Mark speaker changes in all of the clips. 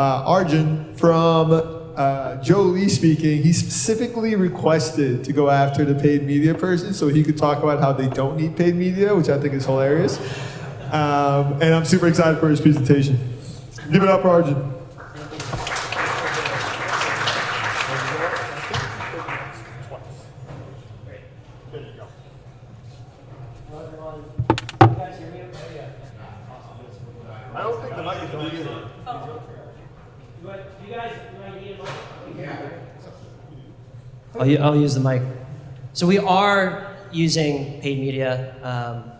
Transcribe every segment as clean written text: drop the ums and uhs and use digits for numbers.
Speaker 1: Arjan from Jolie speaking. He specifically requested to go after the paid media person so he could talk about how they don't need paid media, which I think is hilarious. And I'm super excited for his presentation. Give it up for Arjan. I don't think the mic is on either.
Speaker 2: I'll use the mic. So we are using paid media,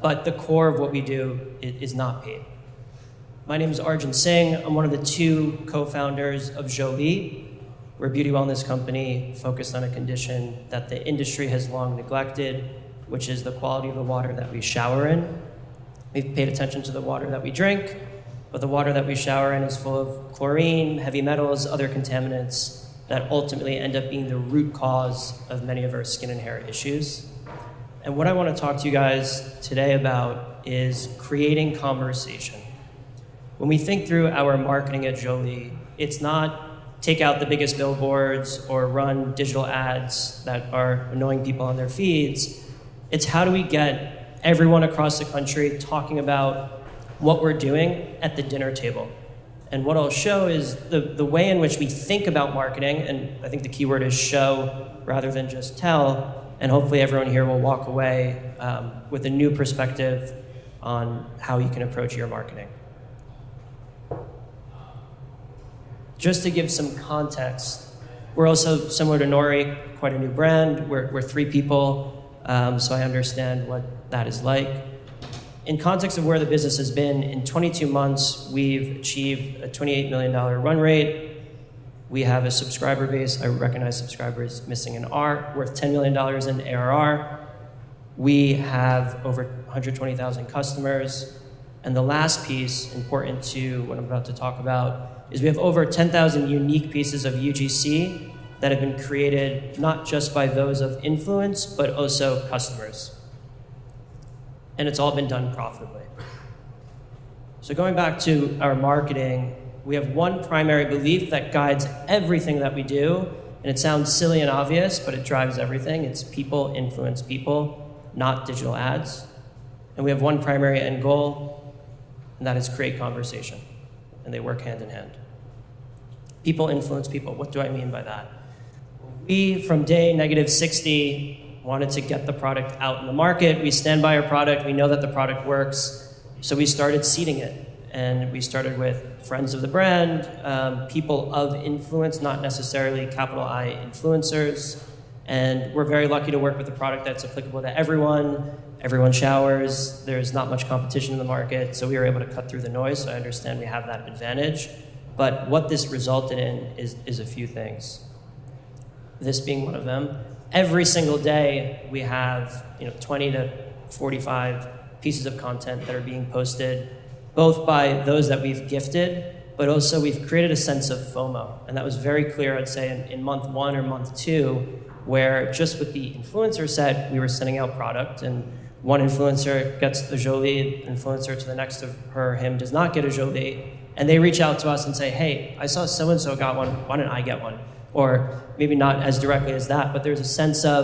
Speaker 2: but the core of what we do is not paid. My name is Arjan Singh. I'm one of the 2 co-founders of Jolie. We're a beauty wellness company focused on a condition that the industry has long neglected, which is the quality of the water that we shower in. We've paid attention to the water that we drink, but the water that we shower in is full of chlorine, heavy metals, other contaminants that ultimately end up being the root cause of many of our skin and hair issues. And what I want to talk to you guys today about is creating conversation. When we think through our marketing at Jolie, it's not take out the biggest billboards or run digital ads that are annoying people on their feeds. It's how do we get everyone across the country talking about what we're doing at the dinner table. And what I'll show is the way in which we think about marketing, and I think the key word is show rather than just tell, and hopefully everyone here will walk away with a new perspective on how you can approach your marketing. Just to give some context, we're also similar to Nori, quite a new brand. We're 3 people, so I understand what that is like. In context of where the business has been, in 22 months, we've achieved a $28 million run rate. We have a subscriber base. I recognize subscribers missing an R, worth $10 million in ARR. We have over 120,000 customers. And the last piece, important to what I'm about to talk about, is we have over 10,000 unique pieces of UGC that have been created not just by those of influence, but also customers. And it's all been done profitably. So going back to our marketing, we have one primary belief that guides everything that we do, and it sounds silly and obvious, but it drives everything. It's people influence people, not digital ads. And we have one primary end goal, and that is create conversation. And they work hand in hand. People influence people. What do I mean by that? We, from day -60, wanted to get the product out in the market. We stand by our product. We know that the product works. So we started seeding it. And we started with friends of the brand, people of influence, not necessarily capital I influencers. And we're very lucky to work with a product that's applicable to everyone. Everyone showers. There's not much competition in the market. So we were able to cut through the noise. So I understand we have that advantage. But what this resulted in is a few things. This being one of them. Every single day, we have 20 to 45 pieces of content that are being posted, both by those that we've gifted, but also we've created a sense of FOMO. And that was very clear, I'd say, in month 1 or month 2, where just with the influencer set, we were sending out product, and one influencer gets a Jolie influencer to the next of her, him does not get a Jolie, and they reach out to us and say, hey, I saw so-and-so got one, why don't I get one? Or maybe not as directly as that, but there's a sense of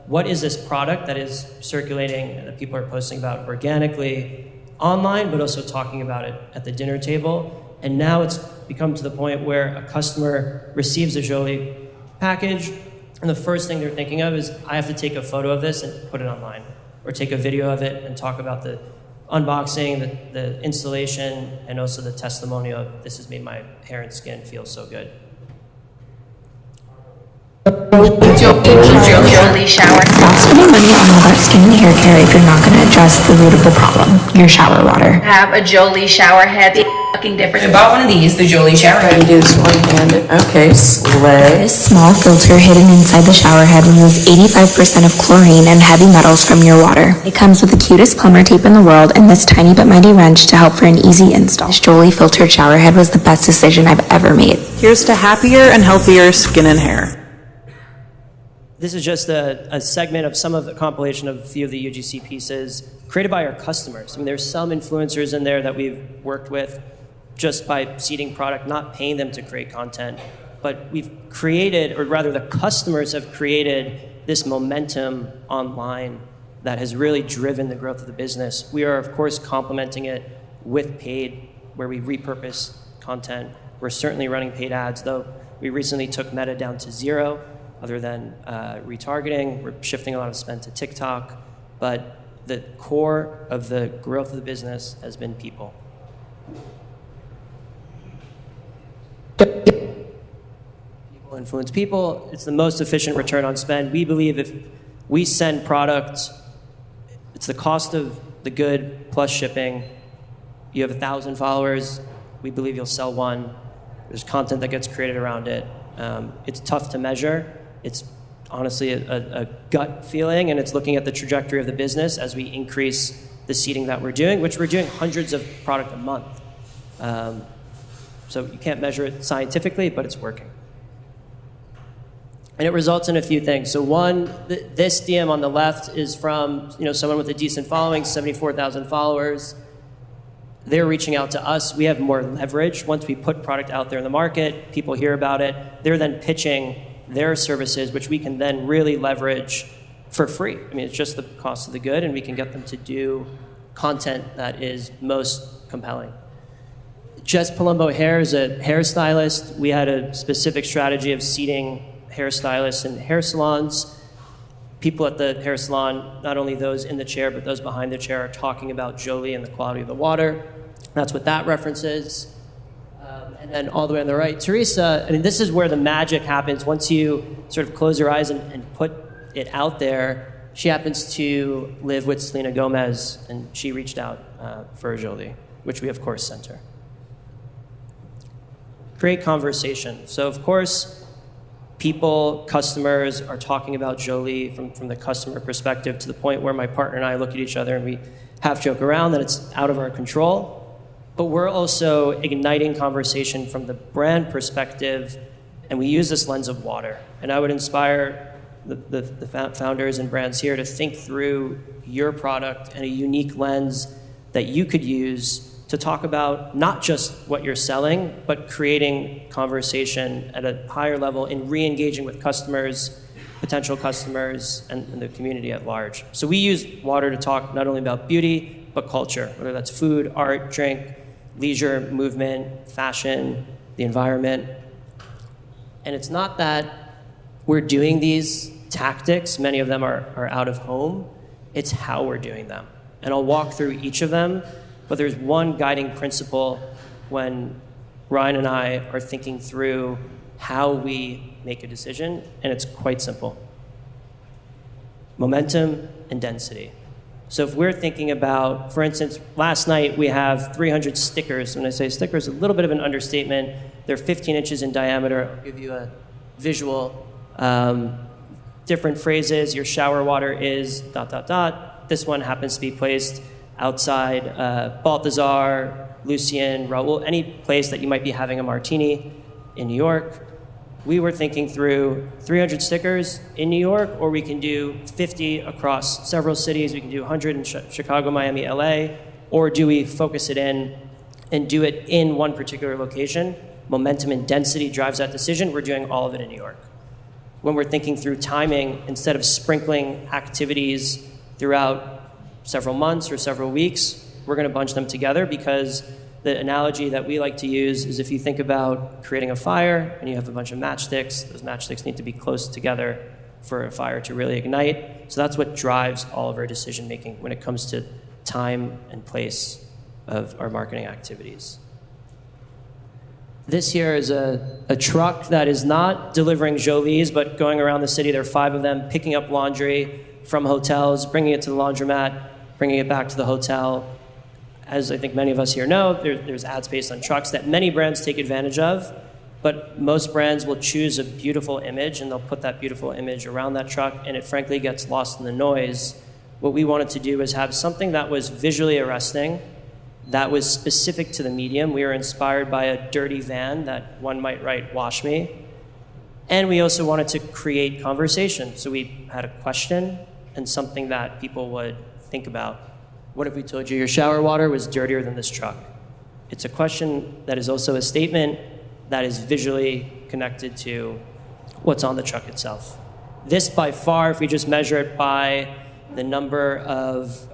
Speaker 2: what is this product that is circulating and that people are posting about organically online, but also talking about it at the dinner table. And now it's become to the point where a customer receives a Jolie package, and the first thing they're thinking of is, I have to take a photo of this and put it online, or take a video of it and talk about the unboxing, the installation, and also the testimonial of this has made my hair and skin feel so good.
Speaker 3: Jolie shower. Stop spending money on all that skin and hair care if you're not going to address the root of the problem, your shower water. Have a Jolie shower head. It's fucking different.
Speaker 4: I bought one of these, the Jolie shower head.
Speaker 5: You do this one-handed. Okay, slay.
Speaker 3: This small filter hidden inside the shower head removes 85% of chlorine and heavy metals from your water. It comes with the cutest plumber tape in the world and this tiny but mighty wrench to help for an easy install. This Jolie filtered shower head was the best decision I've ever made.
Speaker 5: Here's to happier and healthier skin and hair.
Speaker 2: This is just a segment of some of the compilation of a few of the UGC pieces created by our customers. I mean, there's some influencers in there that we've worked with, just by seeding product, not paying them to create content, but we've created, or rather the customers have created this momentum online that has really driven the growth of the business. We are, of course, complementing it with paid, where we repurpose content. We're certainly running paid ads, though we recently took Meta down to 0, other than retargeting. We're shifting a lot of spend to TikTok, but the core of the growth of the business has been people. People influence people. It's the most efficient return on spend. We believe if we send product, it's the cost of the good plus shipping. You have 1,000 followers, we believe you'll sell 1. There's content that gets created around it. It's tough to measure. It's honestly a gut feeling, and it's looking at the trajectory of the business as we increase the seeding that we're doing, which we're doing hundreds of product a month. So you can't measure it scientifically, but it's working. And it results in a few things. So one, this DM on the left is from someone with a decent following, 74,000 followers. They're reaching out to us. We have more leverage. Once we put product out there in the market, people hear about it. They're then pitching their services, which we can then really leverage for free. I mean, it's just the cost of the good, and we can get them to do content that is most compelling. Jess Palumbo Hair is a hairstylist. We had a specific strategy of seeding hairstylists in hair salons. People at the hair salon, not only those in the chair, but those behind the chair, are talking about Jolie and the quality of the water. That's what that reference is. And then all the way on the right, Teresa, I mean, this is where the magic happens. Once you sort of close your eyes and put it out there, she happens to live with Selena Gomez, and she reached out for Jolie, which we, of course, sent her. Create conversation. So, of course, people, customers are talking about Jolie from the customer perspective, to the point where my partner and I look at each other and we half joke around that it's out of our control. But we're also igniting conversation from the brand perspective, and we use this lens of water. And I would inspire the founders and brands here to think through your product and a unique lens that you could use to talk about not just what you're selling, but creating conversation at a higher level and re-engaging with customers, potential customers, and the community at large. So we use water to talk not only about beauty, but culture, whether that's food, art, drink, leisure, movement, fashion, the environment. And it's not that we're doing these tactics, many of them are out of home, it's how we're doing them. And I'll walk through each of them, but there's one guiding principle when Ryan and I are thinking through how we make a decision, and it's quite simple. Momentum and density. So if we're thinking about, for instance, last night we have 300 stickers. When I say stickers, a little bit of an understatement. They're 15 inches in diameter. I'll give you a visual. Different phrases. Your shower water is ... This one happens to be placed outside Balthazar, Lucien, Raoul, any place that you might be having a martini in New York. We were thinking through 300 stickers in New York, or we can do 50 across several cities. We can do 100 in Chicago, Miami, LA, or do we focus it in and do it in one particular location? Momentum and density drives that decision. We're doing all of it in New York. When we're thinking through timing, instead of sprinkling activities throughout several months or several weeks, we're going to bunch them together, because the analogy that we like to use is if you think about creating a fire and you have a bunch of matchsticks, those matchsticks need to be close together for a fire to really ignite. So that's what drives all of our decision making when it comes to time and place of our marketing activities. This here is a truck that is not delivering Jolies, but going around the city. There are 5 of them, picking up laundry from hotels, bringing it to the laundromat, bringing it back to the hotel. As I think many of us here know, there's ad space on trucks that many brands take advantage of, but most brands will choose a beautiful image and they'll put that beautiful image around that truck, and it frankly gets lost in the noise. What we wanted to do is have something that was visually arresting, that was specific to the medium. We were inspired by a dirty van that one might write, "Wash me." And we also wanted to create conversation. So we had a question and something that people would think about. What if we told you your shower water was dirtier than this truck? It's a question that is also a statement that is visually connected to what's on the truck itself. This, by far, if we just measure it by the number of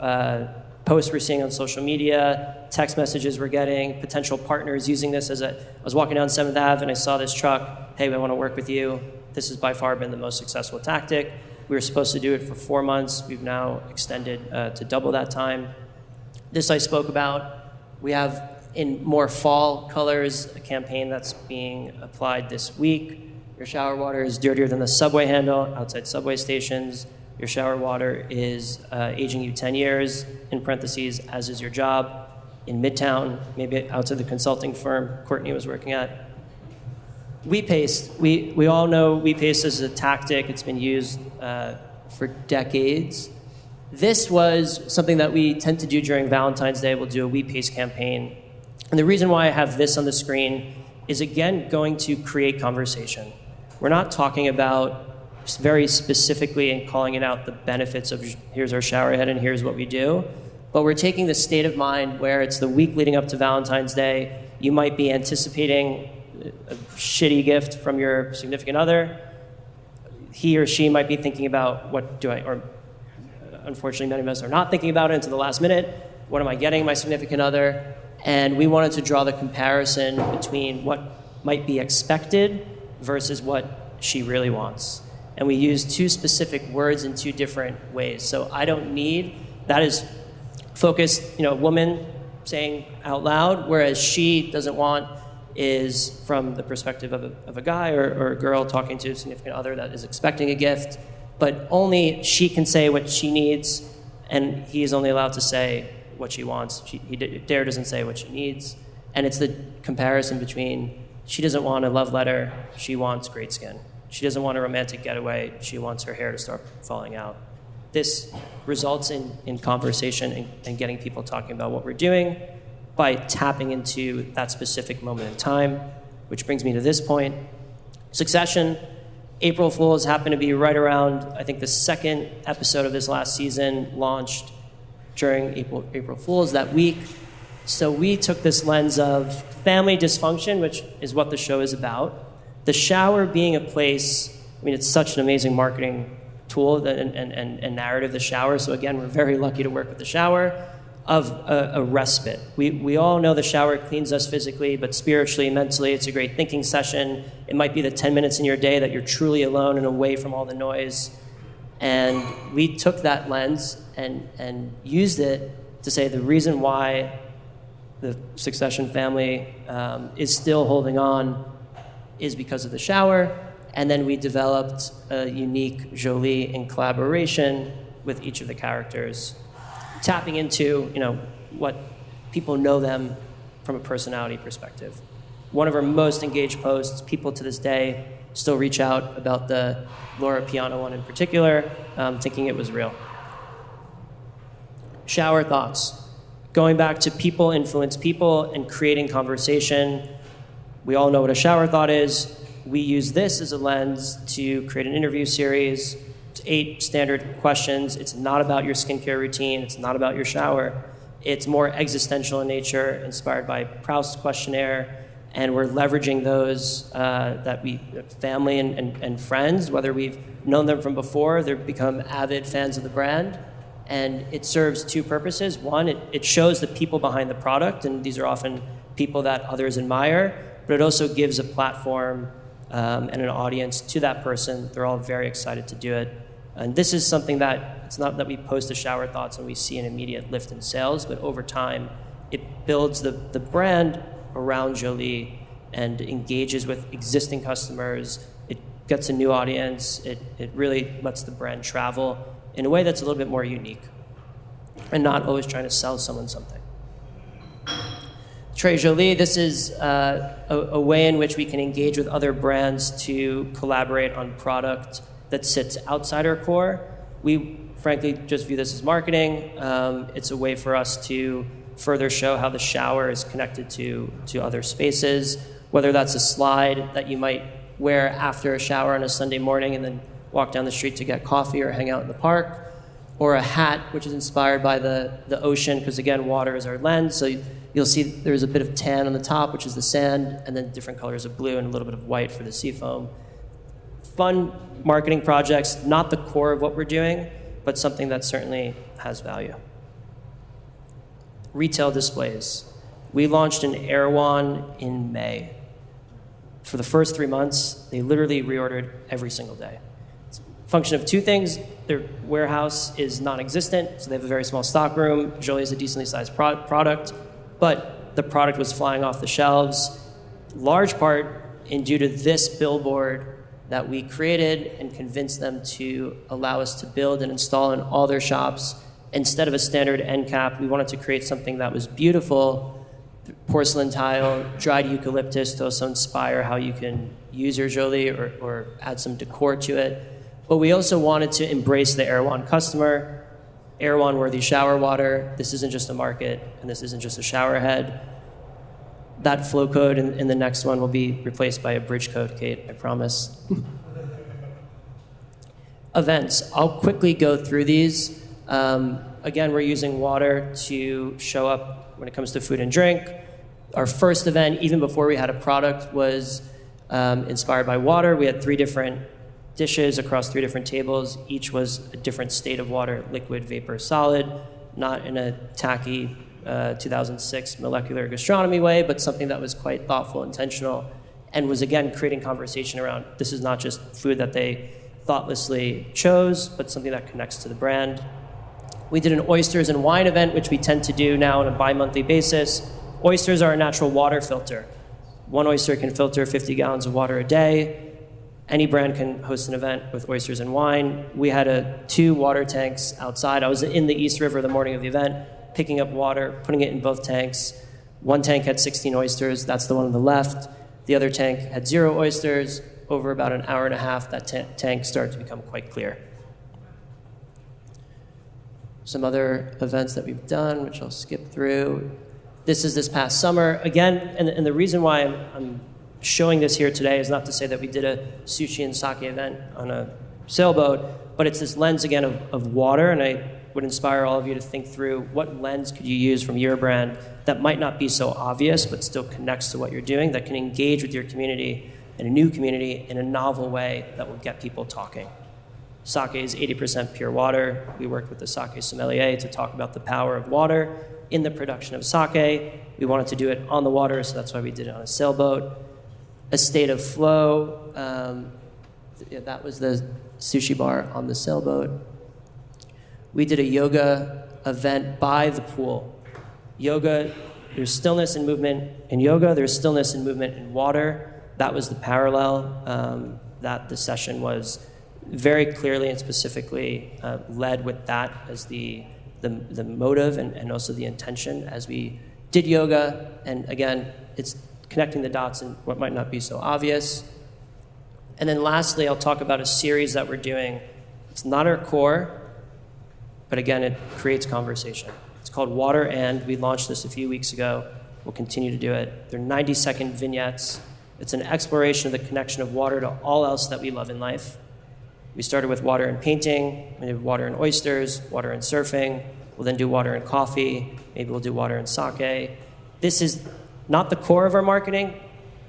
Speaker 2: posts we're seeing on social media, text messages we're getting, potential partners using this I was walking down 7th Ave and I saw this truck, hey, I want to work with you. This has by far been the most successful tactic. We were supposed to do it for 4 months. We've now extended to double that time. This I spoke about. We have, in more fall colors, a campaign that's being applied this week. Your shower water is dirtier than the subway handle outside subway stations. Your shower water is aging you 10 years, in parentheses, as is your job. In Midtown, maybe out to the consulting firm Courtney was working at. WePaste, we all know WePaste is a tactic. It's been used for decades. This was something that we tend to do during Valentine's Day. We'll do a WePaste campaign. And the reason why I have this on the screen is, again, going to create conversation. We're not talking about very specifically and calling it out the benefits of here's our shower head and here's what we do, but we're taking the state of mind where it's the week leading up to Valentine's Day. You might be anticipating a shitty gift from your significant other. He or she might be thinking about or unfortunately many of us are not thinking about it until the last minute. What am I getting my significant other? And we wanted to draw the comparison between what might be expected versus what she really wants. And we use 2 specific words in 2 different ways. So I don't need, that is focused, a woman saying out loud, whereas she doesn't want is from the perspective of a guy or a girl talking to a significant other that is expecting a gift, but only she can say what she needs, and he is only allowed to say what she wants. Dare doesn't say what she needs. And it's the comparison between she doesn't want a love letter, she wants great skin. She doesn't want a romantic getaway, she wants her hair to start falling out. This results in conversation and getting people talking about what we're doing by tapping into that specific moment in time, which brings me to this point. Succession, April Fools happened to be right around, I think the 2nd episode of this last season launched during April Fools that week. So we took this lens of family dysfunction, which is what the show is about. The shower being a place, it's such an amazing marketing tool and narrative, the shower. So again, we're very lucky to work with the shower, of a respite. We all know the shower cleans us physically, but spiritually, mentally, it's a great thinking session. It might be the 10 minutes in your day that you're truly alone and away from all the noise. And we took that lens and used it to say the reason why the Succession family is still holding on is because of the shower. And then we developed a unique Jolie in collaboration with each of the characters, tapping into what people know them from a personality perspective. One of our most engaged posts, people to this day still reach out about the Laura Piano one in particular, thinking it was real. Shower thoughts. Going back to people influence people and creating conversation. We all know what a shower thought is. We use this as a lens to create an interview series. It's 8 standard questions. It's not about your skincare routine. It's not about your shower. It's more existential in nature, inspired by Proust's questionnaire. And we're leveraging those family and friends, whether we've known them from before, they've become avid fans of the brand. And it serves 2 purposes. One, it shows the people behind the product, and these are often people that others admire, but it also gives a platform and an audience to that person. They're all very excited to do it. And this is something that, it's not that we post the shower thoughts and we see an immediate lift in sales, but over time, it builds the brand around Jolie and engages with existing customers. It gets a new audience. It really lets the brand travel in a way that's a little bit more unique and not always trying to sell someone something. Très Jolie, this is a way in which we can engage with other brands to collaborate on product that sits outside our core. We frankly just view this as marketing. It's a way for us to further show how the shower is connected to other spaces, whether that's a slide that you might wear after a shower on a Sunday morning and then walk down the street to get coffee or hang out in the park, or a hat, which is inspired by the ocean, because again, water is our lens. So you'll see there's a bit of tan on the top, which is the sand, and then different colors of blue and a little bit of white for the sea foam. Fun marketing projects, not the core of what we're doing, but something that certainly has value. Retail displays. We launched an Erewhon in May. For the first 3 months, they literally reordered every single day. It's a function of two things. Their warehouse is non-existent, so they have a very small stock room. Jolie is a decently sized product, but the product was flying off the shelves, large part due to this billboard that we created and convinced them to allow us to build and install in all their shops. Instead of a standard end cap, we wanted to create something that was beautiful, porcelain tile, dried eucalyptus to also inspire how you can use your Jolie or add some decor to it. But we also wanted to embrace the Erewhon customer, Erewhon-worthy shower water. This isn't just a market, and this isn't just a shower head. That flow code in the next one will be replaced by a bridge code, Kate, I promise. Events. I'll quickly go through these. Again, we're using water to show up when it comes to food and drink. Our first event, even before we had a product, was inspired by water. We had 3 different dishes across 3 different tables. Each was a different state of water, liquid, vapor, solid, not in a tacky 2006 molecular gastronomy way, but something that was quite thoughtful, intentional, and was again creating conversation around this is not just food that they thoughtlessly chose, but something that connects to the brand. We did an oysters and wine event, which we tend to do now on a bi-monthly basis. Oysters are a natural water filter. One oyster can filter 50 gallons of water a day. Any brand can host an event with oysters and wine. We had 2 water tanks outside. I was in the East River the morning of the event, picking up water, putting it in both tanks. One tank had 16 oysters. That's the one on the left. The other tank had 0 oysters. Over about an hour and a half, that tank started to become quite clear. Some other events that we've done, which I'll skip through. This is this past summer. Again, and the reason why I'm showing this here today is not to say that we did a sushi and sake event on a sailboat, but it's this lens again of water, and I would inspire all of you to think through what lens could you use from your brand that might not be so obvious, but still connects to what you're doing, that can engage with your community and a new community in a novel way that will get people talking. Sake is 80% pure water. We worked with the sake sommelier to talk about the power of water in the production of sake. We wanted to do it on the water, so that's why we did it on a sailboat. A state of flow, that was the sushi bar on the sailboat. We did a yoga event by the pool. Yoga, there's stillness and movement in yoga, there's stillness and movement in water. That was the parallel, that the session was very clearly and specifically led with that as the motive and also the intention as we did yoga. And again, it's connecting the dots in what might not be so obvious. And then lastly, I'll talk about a series that we're doing. It's not our core, but again, it creates conversation. It's called Water And. We launched this a few weeks ago. We'll continue to do it. They're 90-second vignettes. It's an exploration of the connection of water to all else that we love in life. We started with water and painting, we did water and oysters, water and surfing. We'll then do water and coffee. Maybe we'll do water and sake. This is not the core of our marketing.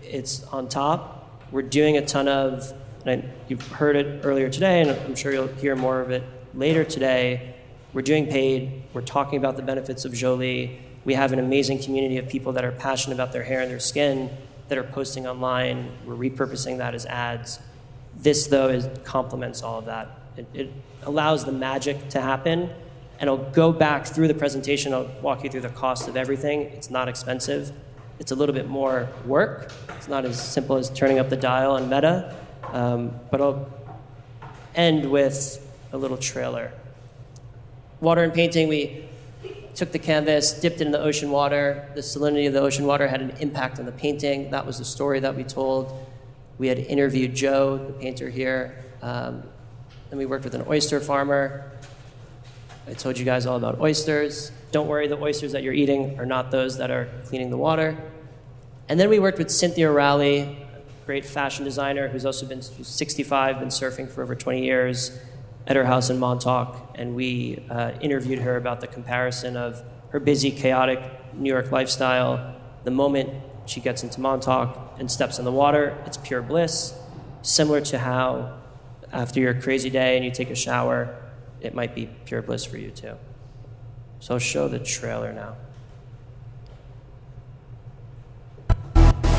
Speaker 2: It's on top. We're doing a ton of, and you've heard it earlier today, and I'm sure you'll hear more of it later today. We're doing paid. We're talking about the benefits of Jolie. We have an amazing community of people that are passionate about their hair and their skin that are posting online. We're repurposing that as ads. This, though, complements all of that. It allows the magic to happen. And I'll go back through the presentation. I'll walk you through the cost of everything. It's not expensive. It's a little bit more work. It's not as simple as turning up the dial on Meta. But I'll end with a little trailer. Water and painting, we took the canvas, dipped it in the ocean water. The salinity of the ocean water had an impact on the painting. That was the story that we told. We had interviewed Joe, the painter here. Then we worked with an oyster farmer. I told you guys all about oysters. Don't worry, the oysters that you're eating are not those that are cleaning the water. And then we worked with Cynthia Rowley, great fashion designer who's also been 65, been surfing for over 20 years. at her house in Montauk, and we interviewed her about the comparison of her busy, chaotic New York lifestyle. The moment she gets into Montauk and steps in the water, it's pure bliss, similar to how after your crazy day and you take a shower, it might be pure bliss for you too. So I'll show the trailer now.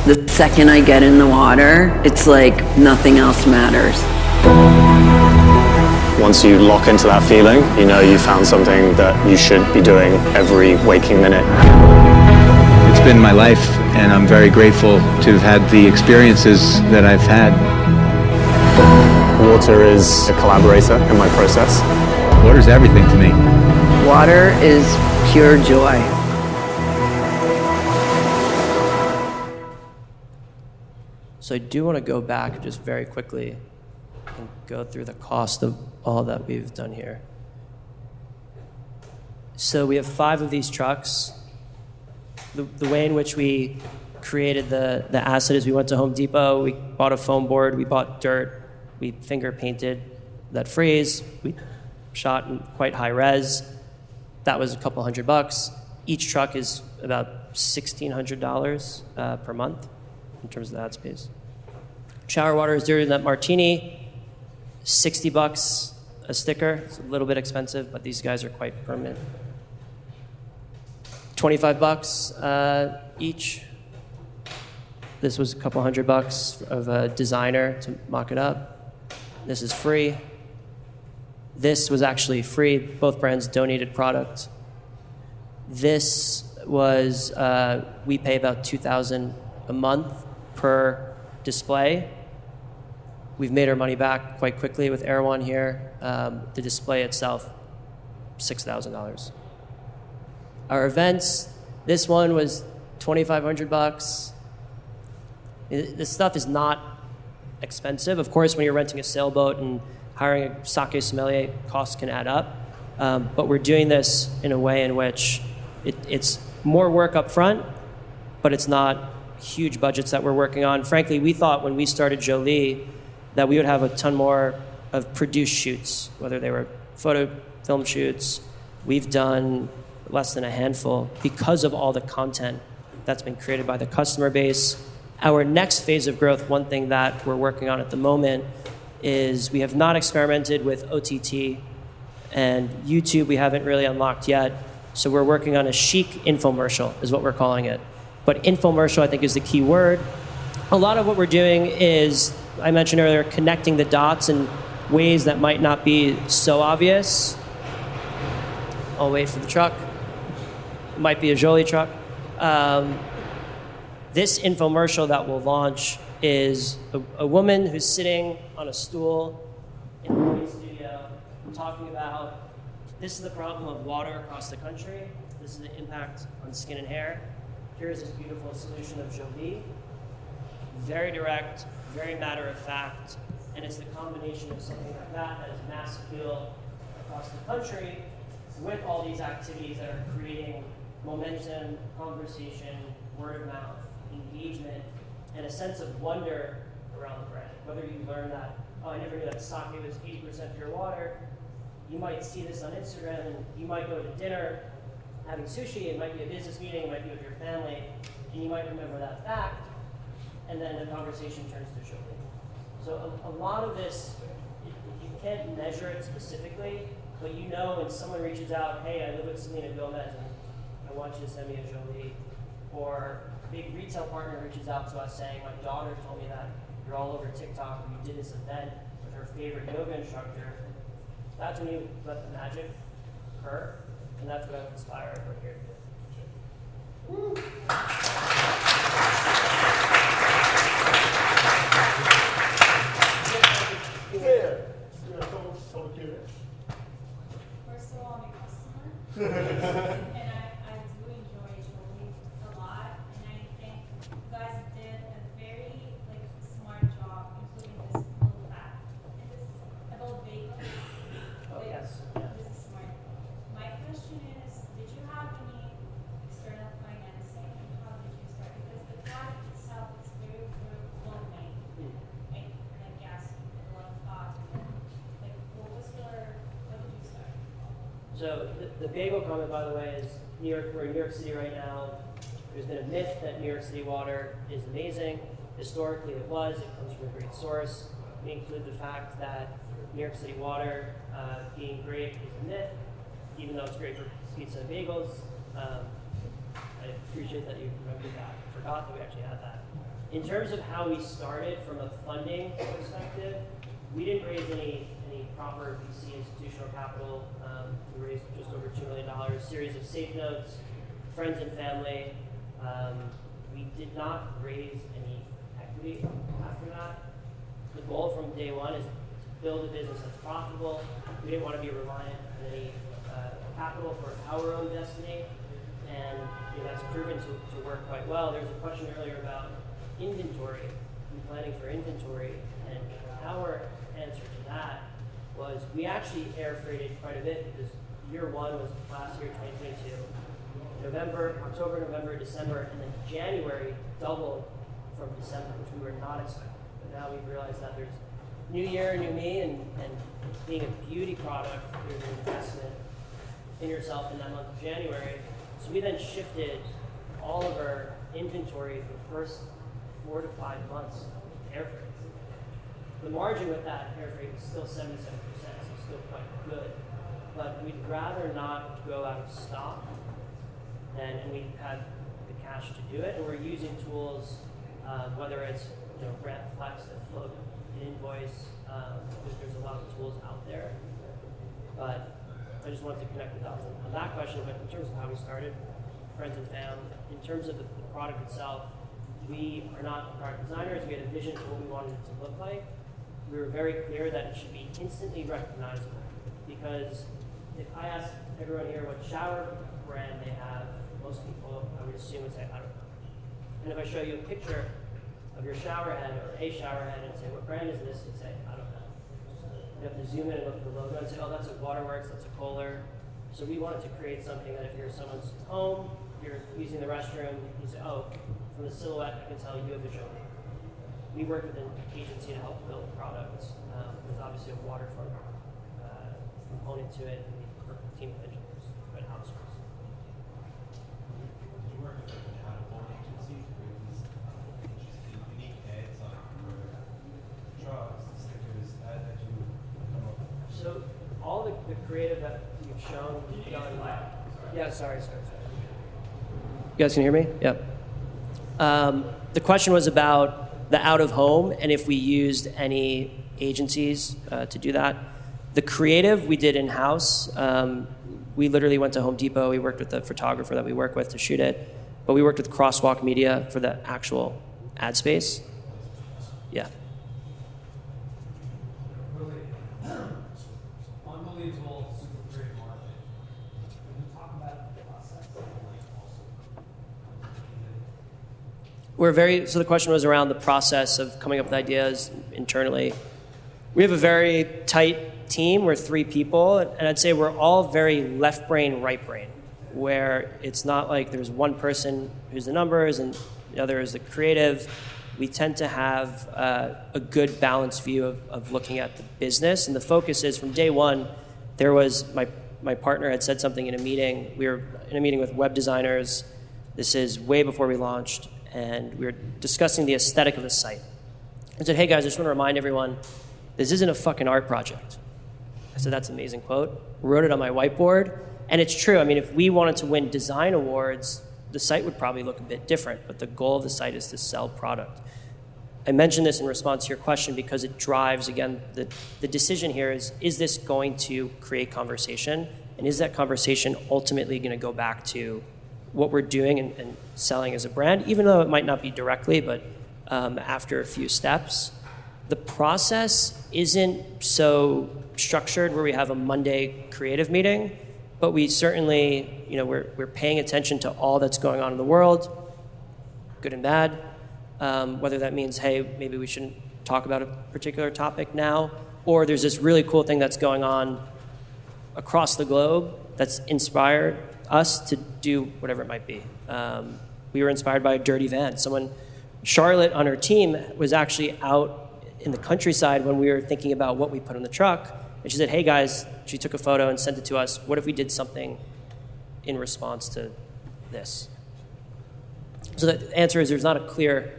Speaker 6: The second I get in the water, it's like nothing else matters.
Speaker 7: Once you lock into that feeling, you know you found something that you should be doing every waking minute.
Speaker 8: It's been my life, and I'm very grateful to have had the experiences that I've had.
Speaker 7: Water is a collaborator in my process.
Speaker 8: Water's everything to me.
Speaker 6: Water is pure joy.
Speaker 2: So I do want to go back just very quickly and go through the cost of all that we've done here. So we have 5 of these trucks. The way in which we created the asset is we went to Home Depot, we bought a foam board, we bought dirt, we finger painted that freeze, we shot in quite high res. That was a couple $100. Each truck is about $1,600 per month in terms of the ad space. Shower water is dirtier than that martini, $60 a sticker. It's a little bit expensive, but these guys are quite permanent. $25 each. This was a couple $100 of a designer to mock it up. This is free. This was actually free. Both brands donated product. This was, we pay about $2,000 a month per display. We've made our money back quite quickly with Erewhon here. The display itself, $6,000. Our events, this one was $2,500. This stuff is not expensive. Of course, when you're renting a sailboat and hiring a sake sommelier, costs can add up. But we're doing this in a way in which it's more work up front, but it's not huge budgets that we're working on. Frankly, we thought when we started Jolie that we would have a ton more of produced shoots, whether they were photo film shoots. We've done less than a handful because of all the content that's been created by the customer base. Our next phase of growth, one thing that we're working on at the moment is we have not experimented with OTT, and YouTube we haven't really unlocked yet. So we're working on a chic infomercial is what we're calling it. But infomercial I think is the key word. A lot of what we're doing is, I mentioned earlier, connecting the dots in ways that might not be so obvious. I'll wait for the truck. It might be a Jolie truck. This infomercial that we'll launch is a woman who's sitting on a stool in a movie studio talking about this is the problem of water across the country. This is the impact on skin and hair. Here's this beautiful solution of Jolie. Very direct, very matter of fact, and it's the combination of something like that that is mass appeal across the country with all these activities that are creating momentum, conversation, word of mouth, engagement, and a sense of wonder around the brand. Whether you learn that, oh, I never knew that sake was 80% pure water, you might see this on Instagram, and you might go to dinner having sushi, it might be a business meeting, it might be with your family, and you might remember that fact, and then the conversation turns to Jolie. So a lot of this, you can't measure it specifically, but you know when someone reaches out, hey, I live with Selena Gomez, and I want you to send me a Jolie, or a big retail partner reaches out to us saying, my daughter told me that you're all over TikTok and you did this event with her favorite yoga instructor. That's when you let the magic occur, and that's what I inspire everyone here to do. Woo.
Speaker 9: First of all, I'm a customer. And I do enjoy Jolie a lot. And I think you guys did a very smart job, including this little fact. And this about bacon.
Speaker 2: Oh, yes.
Speaker 9: This is smart. My question is, did you have any
Speaker 2: So the bagel comment, by the way, is New York. We're in New York City right now. There's been a myth that New York City water is amazing. Historically, it was. It comes from a great source. We include the fact that New York City water being great is a myth, even though it's great for pizza and bagels. I appreciate that you remembered that. I forgot that we actually had that. In terms of how we started from a funding perspective, we didn't raise any proper VC institutional capital. We raised just over $2 million, series of safe notes, friends and family. We did not raise any equity after that. The goal from day one is to build a business that's profitable. We didn't want to be reliant on any capital for our own destiny, and that's proven to work quite well. There was a question earlier about inventory and planning for inventory, and our answer to that was we actually air freighted quite a bit because year one was last year, 2022. October, November, December, and then January doubled from December, which we were not expecting. But now we've realized that there's new year, new me, and being a beauty product, there's an investment in yourself in that month of January. So we then shifted all of our inventory for the first 4 to 5 months air freight. The margin with that air freight is still 77%, so still quite good. But we'd rather not go out of stock and we had the cash to do it, and we're using tools, whether it's Brand Flex, that float an invoice. There's a lot of tools out there, but I just wanted to connect the dots on that question. But in terms of how we started, friends and fam, in terms of the product itself, we are not product designers. We had a vision for what we wanted it to look like. We were very clear that it should be instantly recognizable, because if I ask everyone here what shower brand they have, most people, I would assume, would say, I don't know. And if I show you a picture of your shower head or a shower head and say, what brand is this? You'd say, I don't know. You have to zoom in and look at the logo and say, oh, that's a Waterworks, that's a Kohler. So we wanted to create something that if you're someone's home, you're using the restroom, you say, oh, from the silhouette, I can tell you have a Jolie. We worked with an agency to help build products. There's obviously a waterfront component to it, and we work with a team of engineers at outsource.
Speaker 10: You work with an out-of-home agency to create these interesting, unique heads on your trucks, stickers that you come up with?
Speaker 2: So all the creative that you've shown, we've done. Yeah, sorry. You guys can hear me? Yep. The question was about the out-of-home and if we used any agencies to do that. The creative we did in-house. We literally went to Home Depot. We worked with the photographer that we work with to shoot it. But we worked with Crosswalk Media for the actual ad space. Yeah.
Speaker 10: Unbelievable, super great market. Can you talk about the process?
Speaker 2: So the question was around the process of coming up with ideas internally. We have a very tight team. We're 3 people, and I'd say we're all very left brain, right brain, where it's not like there's one person who's the numbers and the other is the creative. We tend to have a good balanced view of looking at the business, and the focus is from day one. There was my partner had said something in a meeting. We were in a meeting with web designers. This is way before we launched, and we were discussing the aesthetic of the site. I said, hey guys, I just want to remind everyone, this isn't a fucking art project. I said, that's an amazing quote. Wrote it on my whiteboard, and it's true. I mean, if we wanted to win design awards, the site would probably look a bit different, but the goal of the site is to sell product. I mentioned this in response to your question because it drives, again, the decision here is this going to create conversation? And is that conversation ultimately going to go back to what we're doing and selling as a brand, even though it might not be directly, but after a few steps? The process isn't so structured where we have a Monday creative meeting, but we certainly, we're paying attention to all that's going on in the world, good and bad. Whether that means, hey, maybe we shouldn't talk about a particular topic now, or there's this really cool thing that's going on across the globe that's inspired us to do whatever it might be. We were inspired by a dirty van. Charlotte on her team was actually out in the countryside when we were thinking about what we put on the truck, And she said, hey guys, she took a photo and sent it to us. What if we did something in response to this? So the answer is there's not a clear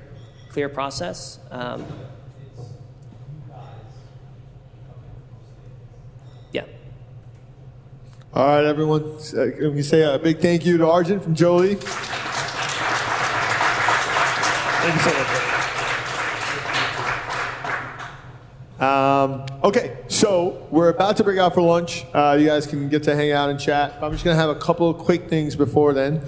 Speaker 2: process. Yeah.
Speaker 1: All right, everyone. Let me say a big thank you to Arjan from Jolie. Thank you so much. Okay, so we're about to break out for lunch. You guys can get to hang out and chat. I'm just going to have a couple of quick things before then.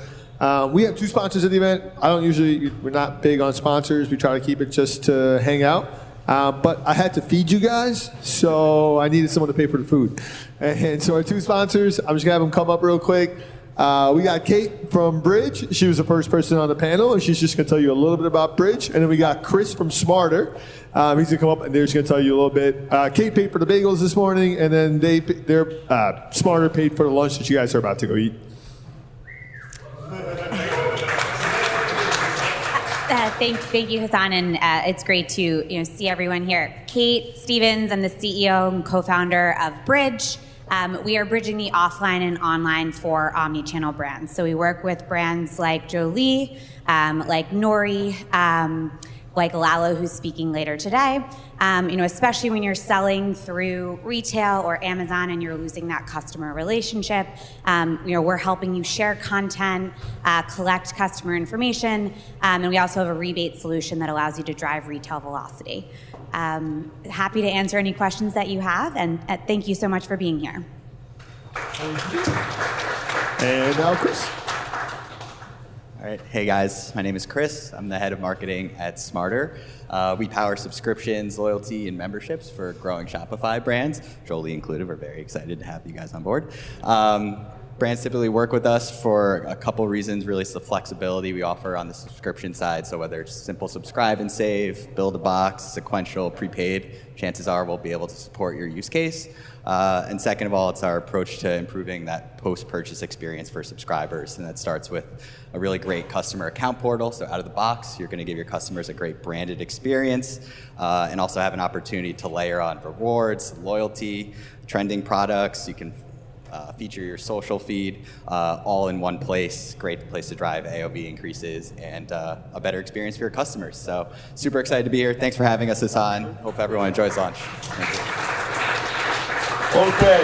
Speaker 1: We have 2 sponsors at the event. We're not big on sponsors. We try to keep it just to hang out. But I had to feed you guys, so I needed someone to pay for the food. And so our 2 sponsors, I'm just going to have them come up real quick. We got Kate from Bridge. She was the first person on the panel, and she's just going to tell you a little bit about Bridge. And then we got Chris from Smarter. He's going to come up, and they're just going to tell you a little bit. Kate paid for the bagels this morning, and then Smarter paid for the lunch that you guys are about to go eat.
Speaker 11: Thank you, Hassan, and it's great to see everyone here. Kate Stevens, I'm the CEO and co-founder of Bridge. We are bridging the offline and online for omni-channel brands. So we work with brands like Jolie, like Nori, like Lalo, who's speaking later today. Especially when you're selling through retail or Amazon and you're losing that customer relationship. We're helping you share content, collect customer information, and we also have a rebate solution that allows you to drive retail velocity. Happy to answer any questions that you have, and thank you so much for being here.
Speaker 1: And now Chris.
Speaker 12: All right, hey guys, my name is Chris. I'm the head of marketing at Smarter. We power subscriptions, loyalty, and memberships for growing Shopify brands, Jolie included. We're very excited to have you guys on board. Brands typically work with us for a couple reasons. Really, it's the flexibility we offer on the subscription side. So whether it's simple subscribe and save, build a box, sequential, prepaid, chances are we'll be able to support your use case. And second of all, it's our approach to improving that post-purchase experience for subscribers. And that starts with a really great customer account portal. So out of the box, you're going to give your customers a great branded experience and also have an opportunity to layer on rewards, loyalty, trending products. You can feature your social feed all in one place. Great place to drive AOV increases and a better experience for your customers. So super excited to be here. Thanks for having us, Hassan. Hope everyone enjoys lunch. Thank you.
Speaker 1: Okay.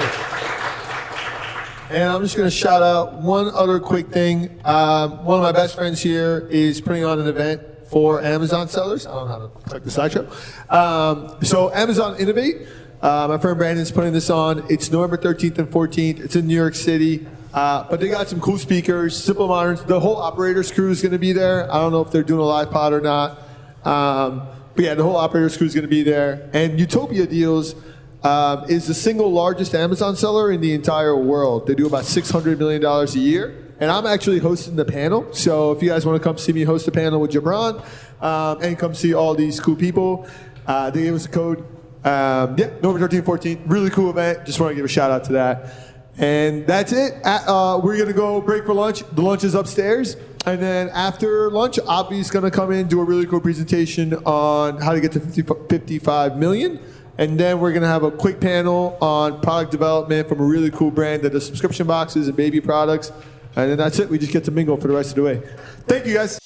Speaker 1: And I'm just going to shout out one other quick thing. One of my best friends here is putting on an event for Amazon sellers. I don't know how to click the slideshow. So Amazon Innovate. My friend Brandon's putting this on. It's November 13th and 14th. It's in New York City. But they got some cool speakers, Simple Moderns. The whole operators crew is going to be there. I don't know if they're doing a live pod or not. But yeah, the whole operators crew is going to be there. And Utopia Deals is the single largest Amazon seller in the entire world. They do about $600 million a year. And I'm actually hosting the panel. So if you guys want to come see me host a panel with Jabran and come see all these cool people, they gave us a code. November 13th, 14th. Really cool event. Just want to give a shout out to that. And that's it. We're going to go break for lunch. The lunch is upstairs. And then after lunch, Abhi's going to come in, do a really cool presentation on how to get to 55 million. And then we're going to have a quick panel on product development from a really cool brand that does subscription boxes and baby products. And then that's it. We just get to mingle for the rest of the way. Thank you, guys.